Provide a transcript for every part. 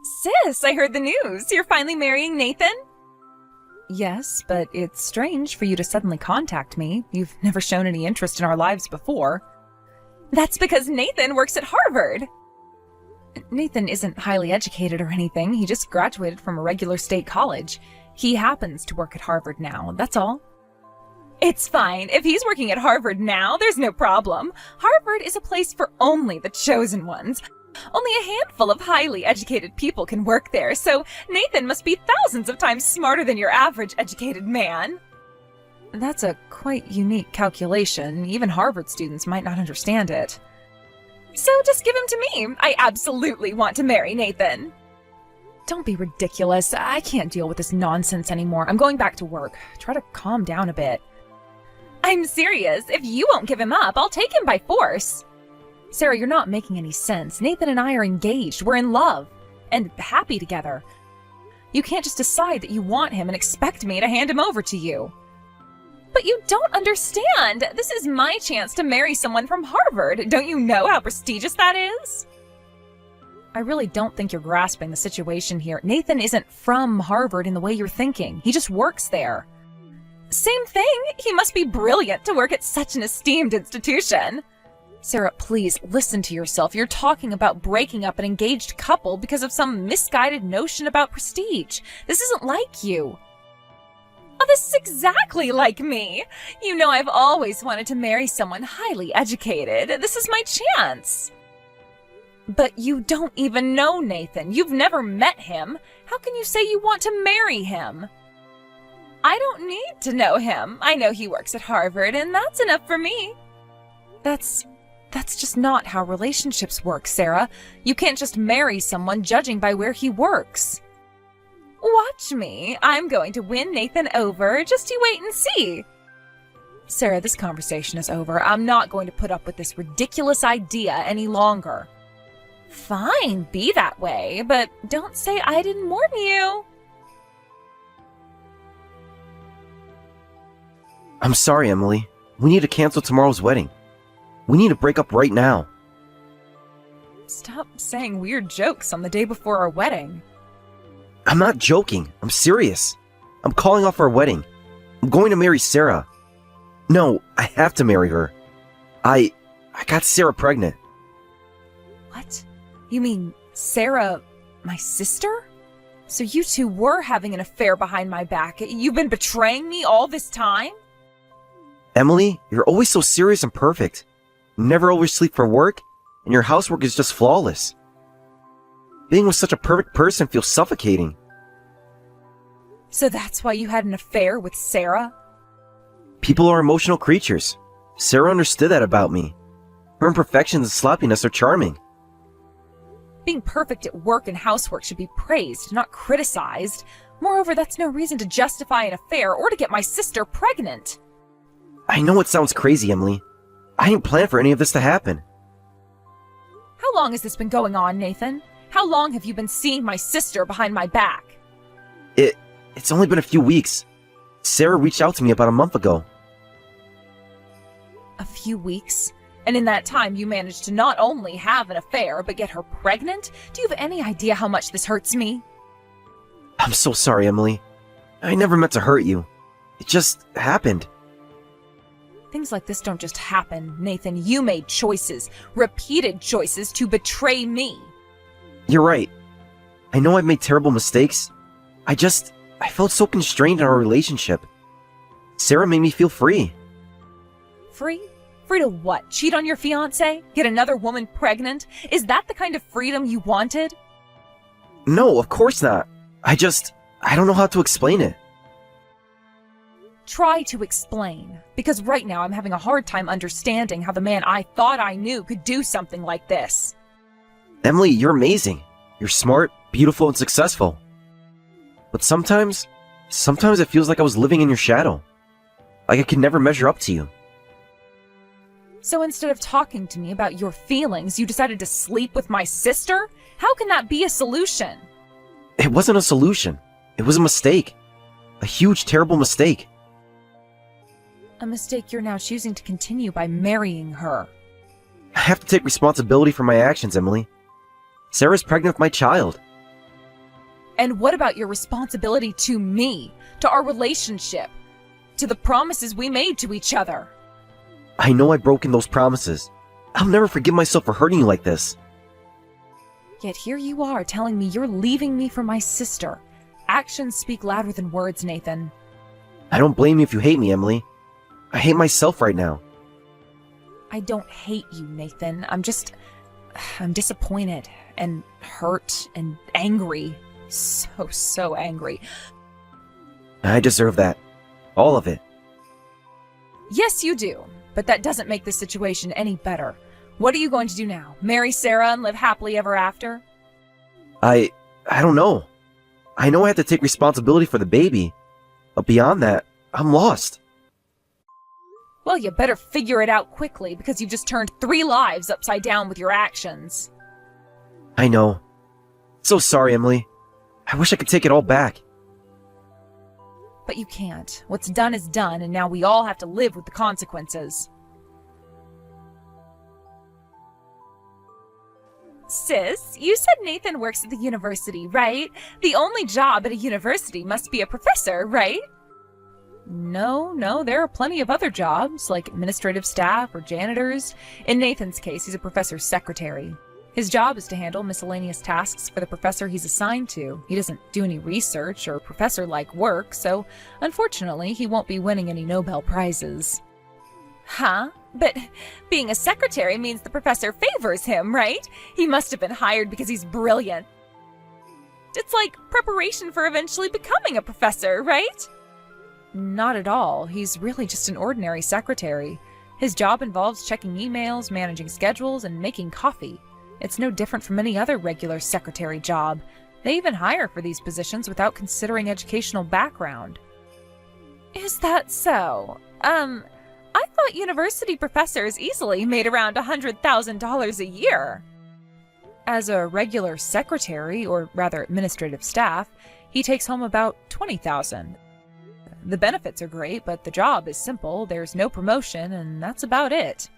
Sis, I heard the news. You're finally marrying Nathan? Yes, but it's strange for you to suddenly contact me. You've never shown any interest in our lives before. That's because Nathan works at Harvard. Nathan isn't highly educated or anything. He just graduated from a regular state college. He happens to work at Harvard now, that's all. It's fine. If he's working at Harvard now, there's no problem. Harvard is a place for only the chosen ones. Only a handful of highly educated people can work there, so Nathan must be thousands of times smarter than your average educated man. That's a quite unique calculation. Even Harvard students might not understand it. So just give him to me. I absolutely want to marry Nathan. Don't be ridiculous. I can't deal with this nonsense anymore. I'm going back to work. Try to calm down a bit. I'm serious. If you won't give him up, I'll take him by force. Sarah, you're not making any sense. Nathan and I are engaged. We're in love. And happy together. You can't just decide that you want him and expect me to hand him over to you. But you don't understand. This is my chance to marry someone from Harvard. Don't you know how prestigious that is? I really don't think you're grasping the situation here. Nathan isn't from Harvard in the way you're thinking. He just works there. Same thing. He must be brilliant to work at such an esteemed institution. Sarah, please listen to yourself. You're talking about breaking up an engaged couple because of some misguided notion about prestige. This isn't like you. Oh, this is exactly like me. You know I've always wanted to marry someone highly educated. This is my chance. But you don't even know Nathan. You've never met him. How can you say you want to marry him? I don't need to know him. I know he works at Harvard, and that's enough for me. That's just not how relationships work, Sarah. You can't just marry someone judging by where he works. Watch me. I'm going to win Nathan over. Just you wait and see. Sarah, this conversation is over. I'm not going to put up with this ridiculous idea any longer. Fine, be that way, but don't say I didn't warn you. I'm sorry, Emily. We need to cancel tomorrow's wedding. We need to break up right now. Stop saying weird jokes on the day before our wedding. I'm not joking. I'm serious. I'm calling off our wedding. I'm going to marry Sarah. No, I have to marry her. I got Sarah pregnant. What? You mean Sarah, my sister? So you two were having an affair behind my back. You've been betraying me all this time? Emily, you're always so serious and perfect. You never oversleep for work, and your housework is just flawless. Being with such a perfect person feels suffocating. So that's why you had an affair with Sarah? People are emotional creatures. Sarah understood that about me. Her imperfections and sloppiness are charming. Being perfect at work and housework should be praised, not criticized. Moreover, that's no reason to justify an affair or to get my sister pregnant. I know it sounds crazy, Emily. I didn't plan for any of this to happen. How long has this been going on, Nathan? How long have you been seeing my sister behind my back? It's only been a few weeks. Sarah reached out to me about a month ago. A few weeks? And in that time you managed to not only have an affair, but get her pregnant? Do you have any idea how much this hurts me? I'm so sorry, Emily. I never meant to hurt you. It just happened. Things like this don't just happen, Nathan. You made choices, repeated choices to betray me. You're right. I know I've made terrible mistakes. I felt so constrained in our relationship. Sarah made me feel free. Free? Free to what? Cheat on your fiancé? Get another woman pregnant? Is that the kind of freedom you wanted? No, of course not. I don't know how to explain it. Try to explain, because right now I'm having a hard time understanding how the man I thought I knew could do something like this. Emily, you're amazing. You're smart, beautiful, and successful. But sometimes it feels like I was living in your shadow. Like I could never measure up to you. So instead of talking to me about your feelings, you decided to sleep with my sister? How can that be a solution? It wasn't a solution. It was a mistake. A huge, terrible mistake. A mistake you're now choosing to continue by marrying her. I have to take responsibility for my actions, Emily. Sarah's pregnant with my child. And what about your responsibility to me, to our relationship, to the promises we made to each other? I know I've broken those promises. I'll never forgive myself for hurting you like this. Yet here you are telling me you're leaving me for my sister. Actions speak louder than words, Nathan. I don't blame you if you hate me, Emily. I hate myself right now. I don't hate you, Nathan. I'm disappointed and hurt and angry. So angry. I deserve that. All of it. Yes, you do. But that doesn't make the situation any better. What are you going to do now? Marry Sarah and live happily ever after? I don't know. I know I have to take responsibility for the baby. But beyond that, I'm lost. Well, you better figure it out quickly because you've just turned 3 lives upside down with your actions. I know. So sorry, Emily. I wish I could take it all back. But you can't. What's done is done, and now we all have to live with the consequences. Sis, you said Nathan works at the university, right? The only job at a university must be a professor, right? No, there are plenty of other jobs, like administrative staff or janitors. In Nathan's case, he's a professor's secretary. His job is to handle miscellaneous tasks for the professor he's assigned to. He doesn't do any research or professor-like work, so unfortunately, he won't be winning any Nobel Prizes. Huh? But being a secretary means the professor favors him, right? He must have been hired because he's brilliant. It's like preparation for eventually becoming a professor, right? Not at all. He's really just an ordinary secretary. His job involves checking emails, managing schedules, and making coffee. It's no different from any other regular secretary job. They even hire for these positions without considering educational background. Is that so? I thought university professors easily made around $100,000 a year. As a regular secretary, or rather administrative staff, he takes home about $20,000. The benefits are great, but the job is simple. There's no promotion, and that's about it.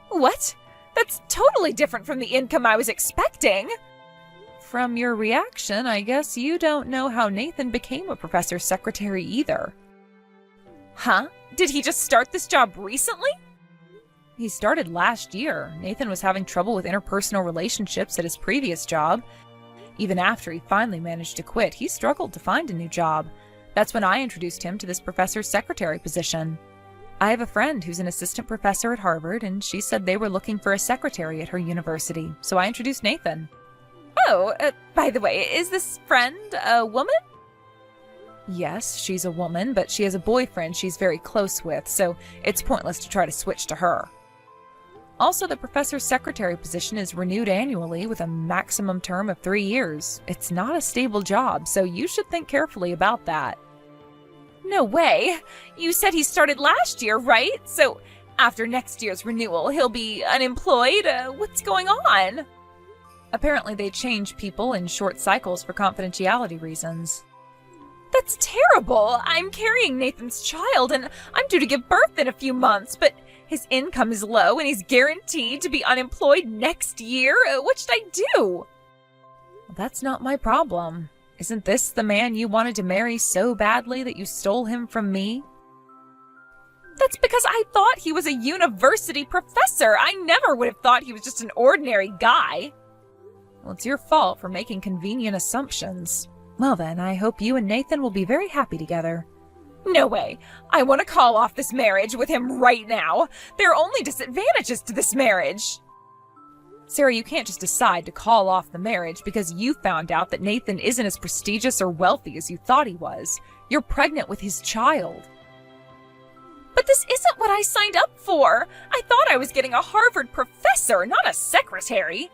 What? That's totally different from the income I was expecting. From your reaction, I guess you don't know how Nathan became a professor's secretary either. Huh? Did he just start this job recently? He started last year. Nathan was having trouble with interpersonal relationships at his previous job. Even after he finally managed to quit, he struggled to find a new job. That's when I introduced him to this professor's secretary position. I have a friend who's an assistant professor at Harvard, and she said they were looking for a secretary at her university, so I introduced Nathan. Oh, by the way, is this friend a woman? Yes, she's a woman, but she has a boyfriend she's very close with, so it's pointless to try to switch to her. Also, the professor's secretary position is renewed annually with a maximum term of 3 years. It's not a stable job, so you should think carefully about that. No way! You said he started last year, right? So after next year's renewal, he'll be unemployed? What's going on? Apparently they change people in short cycles for confidentiality reasons. That's terrible! I'm carrying Nathan's child, and I'm due to give birth in a few months, but his income is low, and he's guaranteed to be unemployed next year. What should I do? That's not my problem. Isn't this the man you wanted to marry so badly that you stole him from me? That's because I thought he was a university professor. I never would have thought he was just an ordinary guy. Well, it's your fault for making convenient assumptions. Well then, I hope you and Nathan will be very happy together. No way. I want to call off this marriage with him right now. There are only disadvantages to this marriage. Sarah, you can't just decide to call off the marriage because you found out that Nathan isn't as prestigious or wealthy as you thought he was. You're pregnant with his child. But this isn't what I signed up for. I thought I was getting a Harvard professor, not a secretary.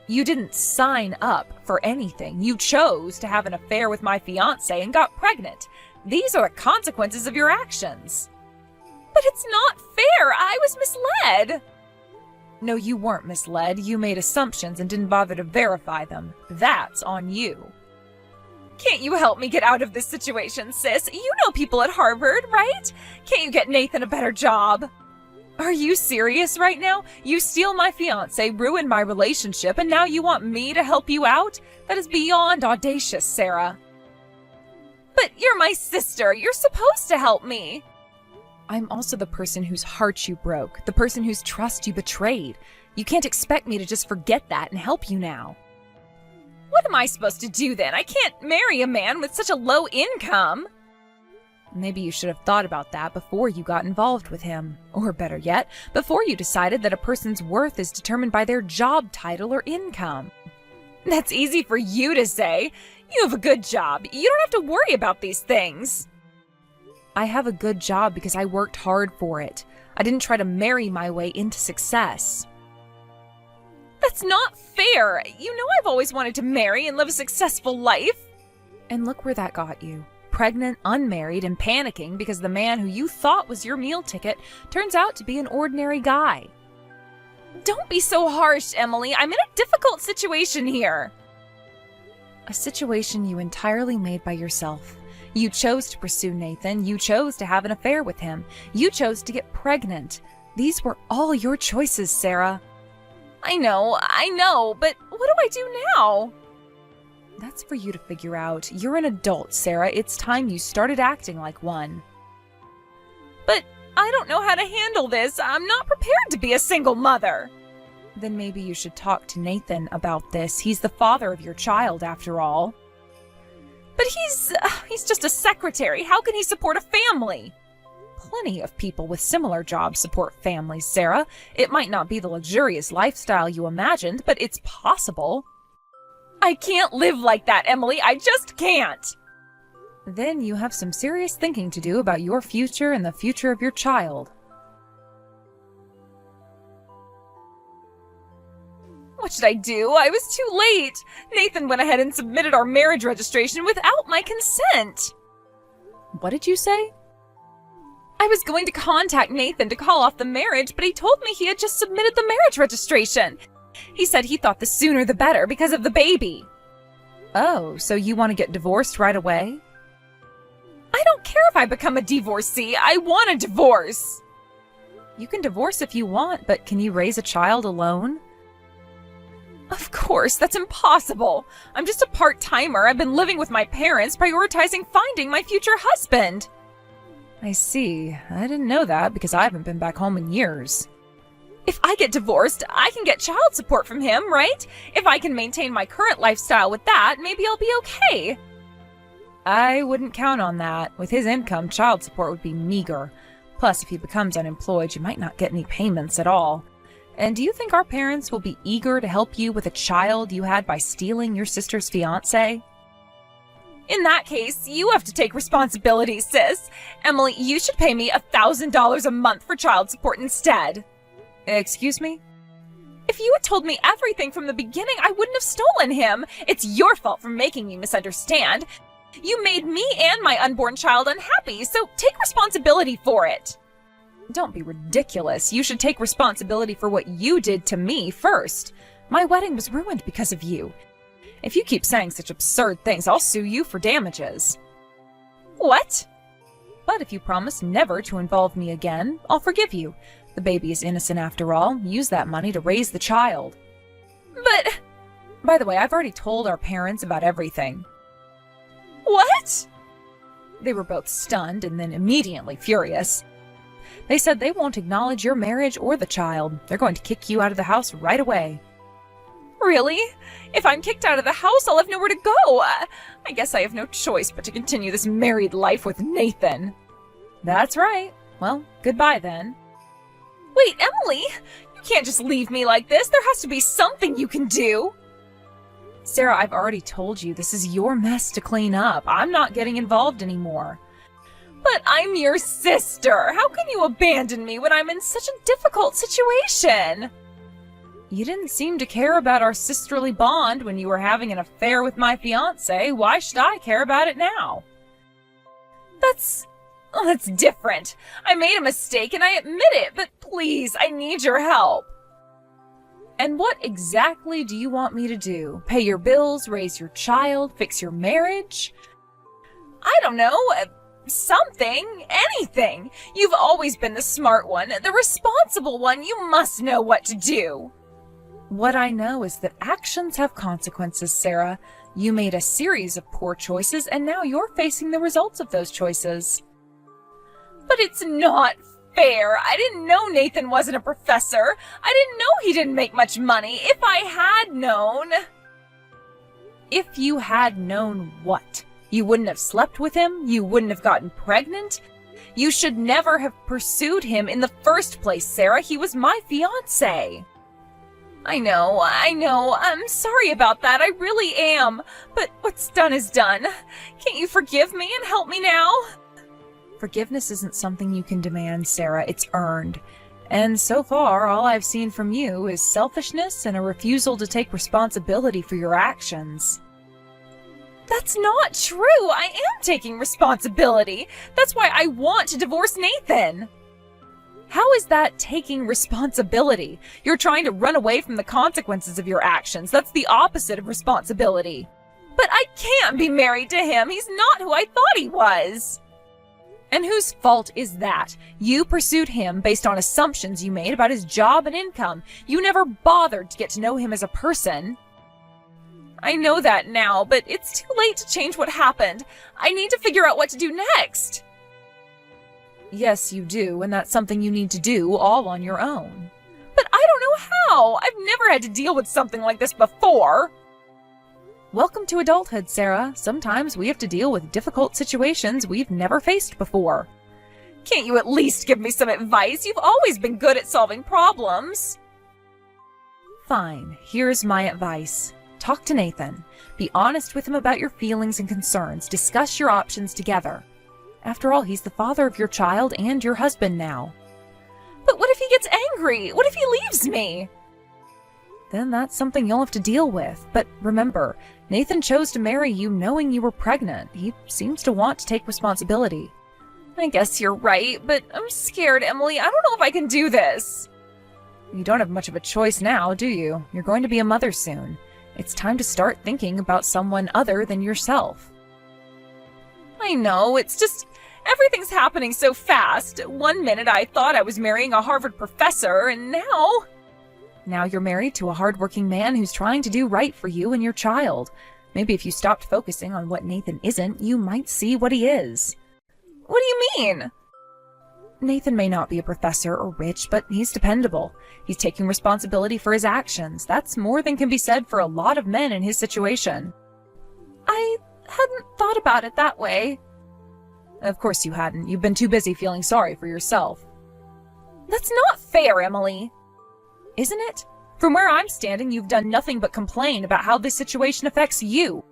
You didn't sign up for anything. You chose to have an affair with my fiancé and got pregnant. These are the consequences of your actions. But it's not fair. I was misled. No, you weren't misled. You made assumptions and didn't bother to verify them. That's on you. Can't you help me get out of this situation, sis? You know people at Harvard, right? Can't you get Nathan a better job? Are you serious right now? You steal my fiance, ruin my relationship, and now you want me to help you out? That is beyond audacious, Sarah. But you're my sister. You're supposed to help me. I'm also the person whose heart you broke, the person whose trust you betrayed. You can't expect me to just forget that and help you now. What am I supposed to do then? I can't marry a man with such a low income. Maybe you should have thought about that before you got involved with him. Or better yet, before you decided that a person's worth is determined by their job title or income. That's easy for you to say. You have a good job. You don't have to worry about these things. I have a good job because I worked hard for it. I didn't try to marry my way into success. That's not fair. You know I've always wanted to marry and live a successful life. And look where that got you. Pregnant, unmarried, and panicking because the man who you thought was your meal ticket turns out to be an ordinary guy. Don't be so harsh, Emily. I'm in a difficult situation here. A situation you entirely made by yourself. You chose to pursue Nathan. You chose to have an affair with him. You chose to get pregnant. These were all your choices, Sarah. I know, but what do I do now? That's for you to figure out. You're an adult, Sarah. It's time you started acting like one. But I don't know how to handle this. I'm not prepared to be a single mother. Then maybe you should talk to Nathan about this. He's the father of your child, after all. But he's just a secretary. How can he support a family? Plenty of people with similar jobs support families, Sarah. It might not be the luxurious lifestyle you imagined, but it's possible. I can't live like that, Emily. I just can't. Then you have some serious thinking to do about your future and the future of your child. What should I do? I was too late. Nathan went ahead and submitted our marriage registration without my consent. What did you say? I was going to contact Nathan to call off the marriage, but he told me he had just submitted the marriage registration. He said he thought the sooner the better because of the baby. Oh, so you want to get divorced right away? I don't care if I become a divorcee. I want a divorce. You can divorce if you want, but can you raise a child alone? Of course, that's impossible. I'm just a part-timer. I've been living with my parents, prioritizing finding my future husband. I see. I didn't know that because I haven't been back home in years. If I get divorced, I can get child support from him, right? If I can maintain my current lifestyle with that, maybe I'll be okay. I wouldn't count on that. With his income, child support would be meager. Plus, if he becomes unemployed, you might not get any payments at all. And do you think our parents will be eager to help you with a child you had by stealing your sister's fiancé? In that case, you have to take responsibility, sis. Emily, you should pay me $1,000 a month for child support instead. Excuse me? If you had told me everything from the beginning, I wouldn't have stolen him. It's your fault for making me misunderstand. You made me and my unborn child unhappy, so take responsibility for it. Don't be ridiculous. You should take responsibility for what you did to me first. My wedding was ruined because of you. If you keep saying such absurd things, I'll sue you for damages. What? But if you promise never to involve me again, I'll forgive you. The baby is innocent after all. Use that money to raise the child. But... By the way, I've already told our parents about everything. What? They were both stunned and then immediately furious. They said they won't acknowledge your marriage or the child. They're going to kick you out of the house right away. Really? If I'm kicked out of the house, I'll have nowhere to go. I guess I have no choice but to continue this married life with Nathan. That's right. Well, goodbye then. Wait, Emily! You can't just leave me like this. There has to be something you can do. Sarah, I've already told you this is your mess to clean up. I'm not getting involved anymore. But I'm your sister. How can you abandon me when I'm in such a difficult situation? You didn't seem to care about our sisterly bond when you were having an affair with my fiancé. Why should I care about it now? That's different. I made a mistake and I admit it, but please, I need your help. And what exactly do you want me to do? Pay your bills, raise your child, fix your marriage? I don't know. something, anything. You've always been the smart one, the responsible one. You must know what to do. What I know is that actions have consequences, Sarah. You made a series of poor choices, and now you're facing the results of those choices. But it's not fair. I didn't know Nathan wasn't a professor. I didn't know he didn't make much money. If I had known... If you had known what? You wouldn't have slept with him? You wouldn't have gotten pregnant? You should never have pursued him in the first place, Sarah. He was my fiancé. I know. I'm sorry about that. I really am. But what's done is done. Can't you forgive me and help me now? Forgiveness isn't something you can demand, Sarah. It's earned. And so far, all I've seen from you is selfishness and a refusal to take responsibility for your actions. That's not true. I am taking responsibility. That's why I want to divorce Nathan. How is that taking responsibility? You're trying to run away from the consequences of your actions. That's the opposite of responsibility. But I can't be married to him. He's not who I thought he was. And whose fault is that? You pursued him based on assumptions you made about his job and income. You never bothered to get to know him as a person. I know that now, but it's too late to change what happened. I need to figure out what to do next. Yes, you do, and that's something you need to do all on your own. But I don't know how. I've never had to deal with something like this before. Welcome to adulthood, Sarah. Sometimes we have to deal with difficult situations we've never faced before. Can't you at least give me some advice? You've always been good at solving problems. Fine. Here's my advice. Talk to Nathan. Be honest with him about your feelings and concerns. Discuss your options together. After all, he's the father of your child and your husband now. But what if he gets angry? What if he leaves me? Then that's something you'll have to deal with. But remember, Nathan chose to marry you knowing you were pregnant. He seems to want to take responsibility. I guess you're right, but I'm scared, Emily. I don't know if I can do this. You don't have much of a choice now, do you? You're going to be a mother soon. It's time to start thinking about someone other than yourself. I know, it's just everything's happening so fast. 1 minute I thought I was marrying a Harvard professor, and now... Now you're married to a hardworking man who's trying to do right for you and your child. Maybe if you stopped focusing on what Nathan isn't, you might see what he is. What do you mean? Nathan may not be a professor or rich, but he's dependable. He's taking responsibility for his actions. That's more than can be said for a lot of men in his situation. I hadn't thought about it that way. Of course you hadn't. You've been too busy feeling sorry for yourself. That's not fair, Emily. Isn't it? From where I'm standing, you've done nothing but complain about how this situation affects you.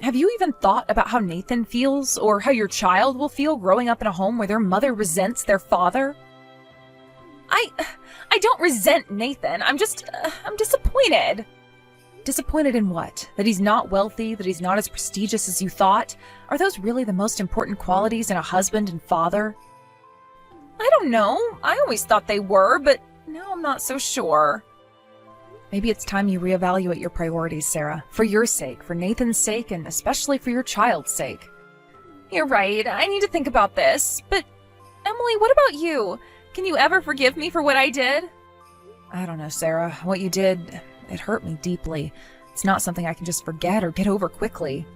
Have you even thought about how Nathan feels, or how your child will feel growing up in a home where their mother resents their father? I don't resent Nathan. I'm disappointed. Disappointed in what? That he's not wealthy, that he's not as prestigious as you thought? Are those really the most important qualities in a husband and father? I don't know. I always thought they were, but now I'm not so sure. Maybe it's time you reevaluate your priorities, Sarah. For your sake, for Nathan's sake, and especially for your child's sake. You're right. I need to think about this. But, Emily, what about you? Can you ever forgive me for what I did? I don't know, Sarah. What you did, it hurt me deeply. It's not something I can just forget or get over quickly.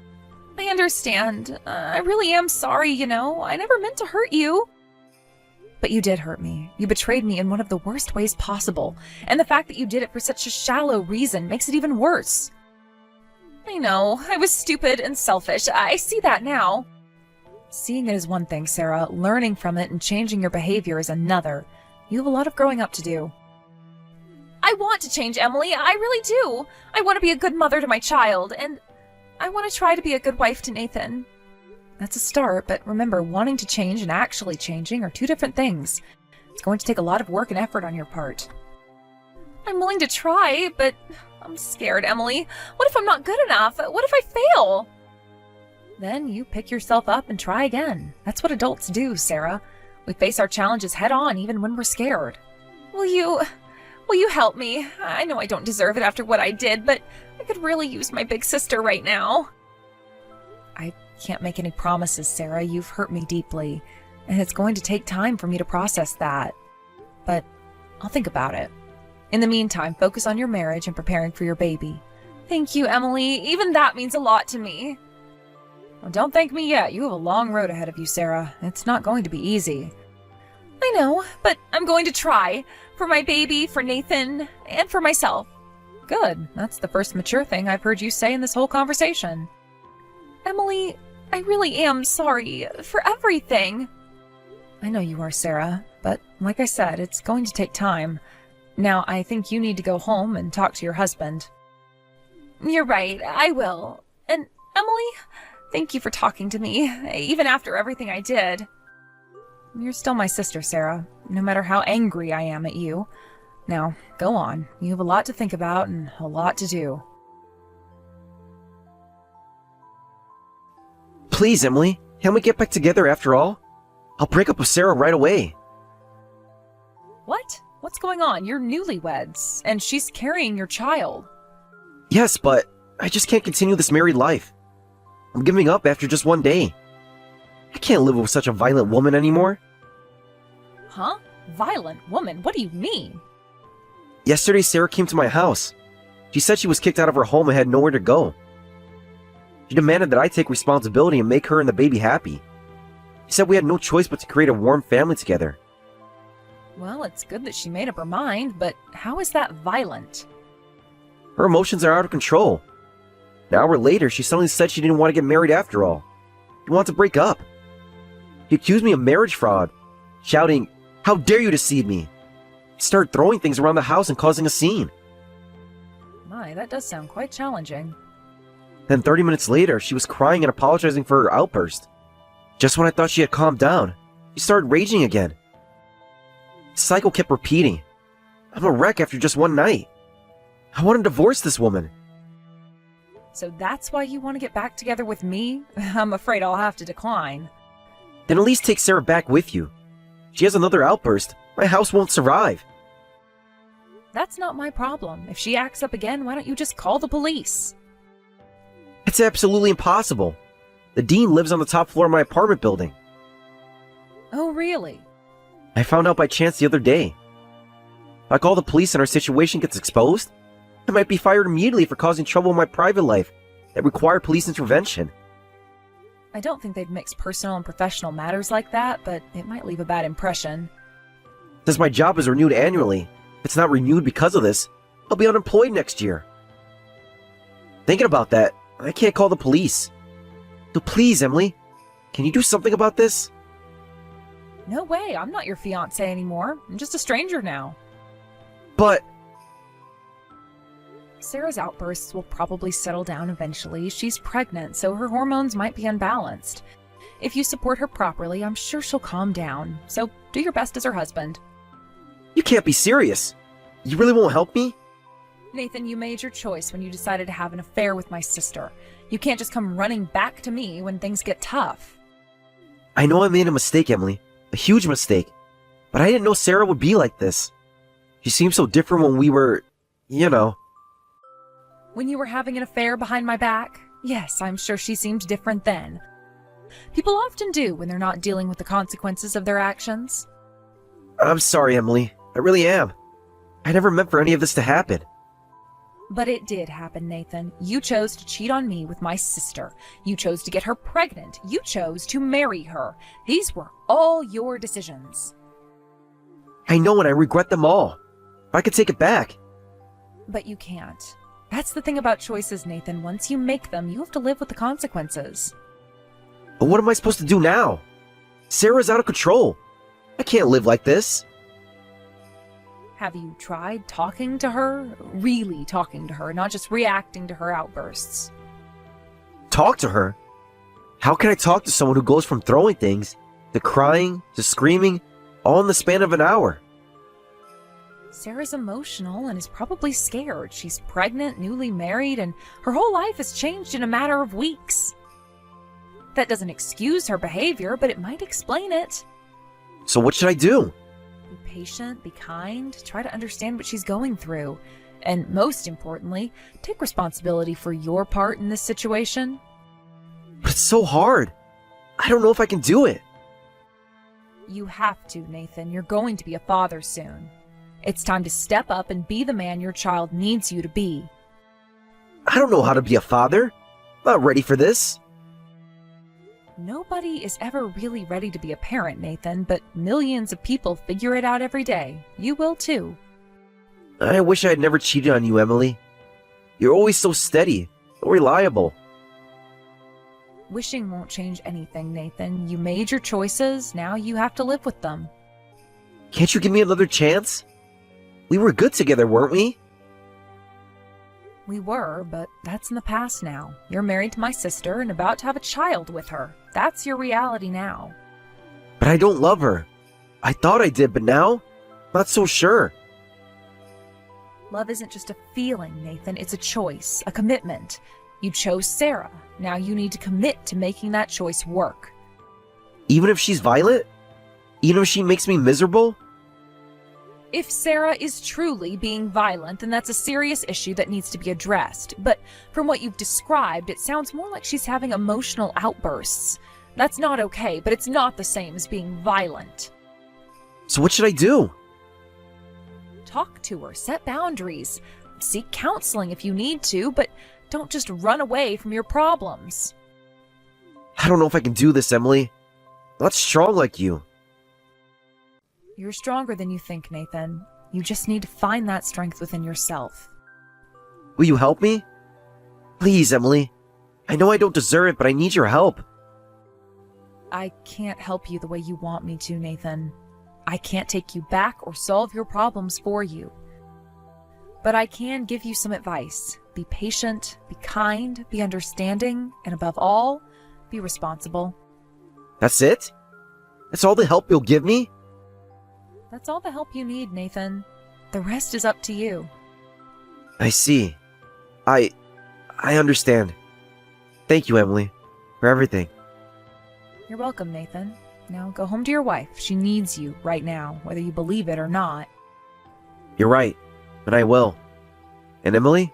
I understand. I really am sorry, you know. I never meant to hurt you. But you did hurt me. You betrayed me in one of the worst ways possible. And the fact that you did it for such a shallow reason makes it even worse. I know. I was stupid and selfish. I see that now. Seeing it is one thing, Sarah. Learning from it and changing your behavior is another. You have a lot of growing up to do. I want to change, Emily. I really do. I want to be a good mother to my child, and I want to try to be a good wife to Nathan. That's a start, but remember, wanting to change and actually changing are two different things. It's going to take a lot of work and effort on your part. I'm willing to try, but I'm scared, Emily. What if I'm not good enough? What if I fail? Then you pick yourself up and try again. That's what adults do, Sarah. We face our challenges head on even when we're scared. Will you help me? I know I don't deserve it after what I did, but I could really use my big sister right now. I can't make any promises, Sarah. You've hurt me deeply, and it's going to take time for me to process that. But I'll think about it. In the meantime, focus on your marriage and preparing for your baby. Thank you, Emily. Even that means a lot to me. Well, don't thank me yet. You have a long road ahead of you, Sarah. It's not going to be easy. I know, but I'm going to try. For my baby, for Nathan, and for myself. Good. That's the first mature thing I've heard you say in this whole conversation. Emily, I really am sorry for everything. I know you are, Sarah, but like I said, it's going to take time. Now, I think you need to go home and talk to your husband. You're right, I will. And Emily, thank you for talking to me, even after everything I did. You're still my sister, Sarah, no matter how angry I am at you. Now, go on. You have a lot to think about and a lot to do. Please, Emily, can't we get back together after all? I'll break up with Sarah right away. What? What's going on? You're newlyweds, and she's carrying your child. Yes, but I just can't continue this married life. I'm giving up after just one day. I can't live with such a violent woman anymore. Huh? Violent woman? What do you mean? Yesterday, Sarah came to my house. She said she was kicked out of her home and had nowhere to go. She demanded that I take responsibility and make her and the baby happy. She said we had no choice but to create a warm family together. Well, it's good that she made up her mind, but how is that violent? Her emotions are out of control. An hour later, she suddenly said she didn't want to get married after all. She wanted to break up. She accused me of marriage fraud, shouting, "How dare you deceive me!" She started throwing things around the house and causing a scene. My, that does sound quite challenging. Then 30 minutes later, she was crying and apologizing for her outburst. Just when I thought she had calmed down, she started raging again. The cycle kept repeating. I'm a wreck after just one night. I want to divorce this woman. So that's why you want to get back together with me? I'm afraid I'll have to decline. Then at least take Sarah back with you. If she has another outburst, my house won't survive. That's not my problem. If she acts up again, why don't you just call the police? It's absolutely impossible. The dean lives on the top floor of my apartment building. Oh, really? I found out by chance the other day. If I call the police and our situation gets exposed, I might be fired immediately for causing trouble in my private life that required police intervention. I don't think they'd mix personal and professional matters like that, but it might leave a bad impression. Since my job is renewed annually, if it's not renewed because of this, I'll be unemployed next year. Thinking about that, I can't call the police. So please, Emily, can you do something about this? No way, I'm not your fiancé anymore. I'm just a stranger now. But... Sarah's outbursts will probably settle down eventually. She's pregnant, so her hormones might be unbalanced. If you support her properly, I'm sure she'll calm down. So do your best as her husband. You can't be serious. You really won't help me? Nathan, you made your choice when you decided to have an affair with my sister. You can't just come running back to me when things get tough. I know I made a mistake, Emily. A huge mistake. But I didn't know Sarah would be like this. She seemed so different when we were... you know... When you were having an affair behind my back? Yes, I'm sure she seemed different then. People often do when they're not dealing with the consequences of their actions. I'm sorry, Emily. I really am. I never meant for any of this to happen. But it did happen, Nathan. You chose to cheat on me with my sister. You chose to get her pregnant. You chose to marry her. These were all your decisions. I know, and I regret them all. I could take it back. But you can't. That's the thing about choices, Nathan. Once you make them, you have to live with the consequences. But what am I supposed to do now? Sarah's out of control. I can't live like this. Have you tried talking to her? Really talking to her, not just reacting to her outbursts. Talk to her? How can I talk to someone who goes from throwing things, to crying, to screaming, all in the span of an hour? Sarah's emotional and is probably scared. She's pregnant, newly married, and her whole life has changed in a matter of weeks. That doesn't excuse her behavior, but it might explain it. So what should I do? Be patient, be kind, try to understand what she's going through. And most importantly, take responsibility for your part in this situation. But it's so hard. I don't know if I can do it. You have to, Nathan. You're going to be a father soon. It's time to step up and be the man your child needs you to be. I don't know how to be a father. I'm not ready for this. Nobody is ever really ready to be a parent, Nathan, but millions of people figure it out every day. You will too. I wish I had never cheated on you, Emily. You're always so steady, so reliable. Wishing won't change anything, Nathan. You made your choices, now you have to live with them. Can't you give me another chance? We were good together, weren't we? We were, but that's in the past now. You're married to my sister and about to have a child with her. That's your reality now. But I don't love her. I thought I did, but now? Not so sure. Love isn't just a feeling, Nathan. It's a choice, a commitment. You chose Sarah. Now you need to commit to making that choice work. Even if she's violent? Even if she makes me miserable? If Sarah is truly being violent, then that's a serious issue that needs to be addressed. But from what you've described, it sounds more like she's having emotional outbursts. That's not okay, but it's not the same as being violent. So what should I do? Talk to her, set boundaries, seek counseling if you need to, but don't just run away from your problems. I don't know if I can do this, Emily. I'm not strong like you. You're stronger than you think, Nathan. You just need to find that strength within yourself. Will you help me? Please, Emily. I know I don't deserve it, but I need your help. I can't help you the way you want me to, Nathan. I can't take you back or solve your problems for you. But I can give you some advice. Be patient, be kind, be understanding, and above all, be responsible. That's it? That's all the help you'll give me? That's all the help you need, Nathan. The rest is up to you. I see. I understand. Thank you, Emily, for everything. You're welcome, Nathan. Now go home to your wife. She needs you right now, whether you believe it or not. You're right, and I will. And Emily,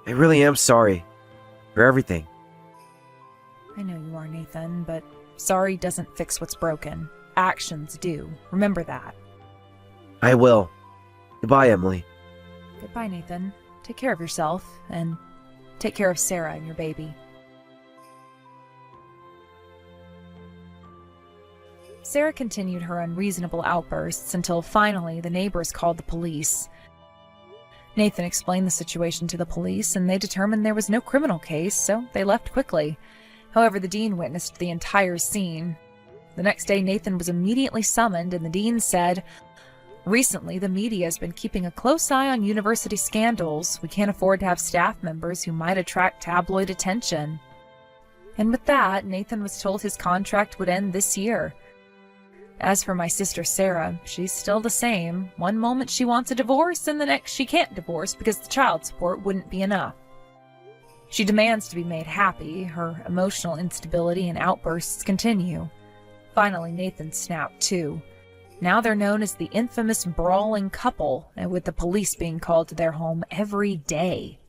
I really am sorry for everything. I know you are, Nathan, but sorry doesn't fix what's broken. Actions do. Remember that. I will. Goodbye, Emily. Goodbye, Nathan. Take care of yourself, and take care of Sarah and your baby. Sarah continued her unreasonable outbursts until finally the neighbors called the police. Nathan explained the situation to the police, and they determined there was no criminal case, so they left quickly. However, the dean witnessed the entire scene. The next day, Nathan was immediately summoned, and the dean said, "Recently, the media has been keeping a close eye on university scandals. We can't afford to have staff members who might attract tabloid attention." And with that, Nathan was told his contract would end this year. As for my sister Sarah, she's still the same. One moment she wants a divorce, and the next she can't divorce because the child support wouldn't be enough. She demands to be made happy. Her emotional instability and outbursts continue. Finally, Nathan snapped too. Now they're known as the infamous brawling couple, and with the police being called to their home every day.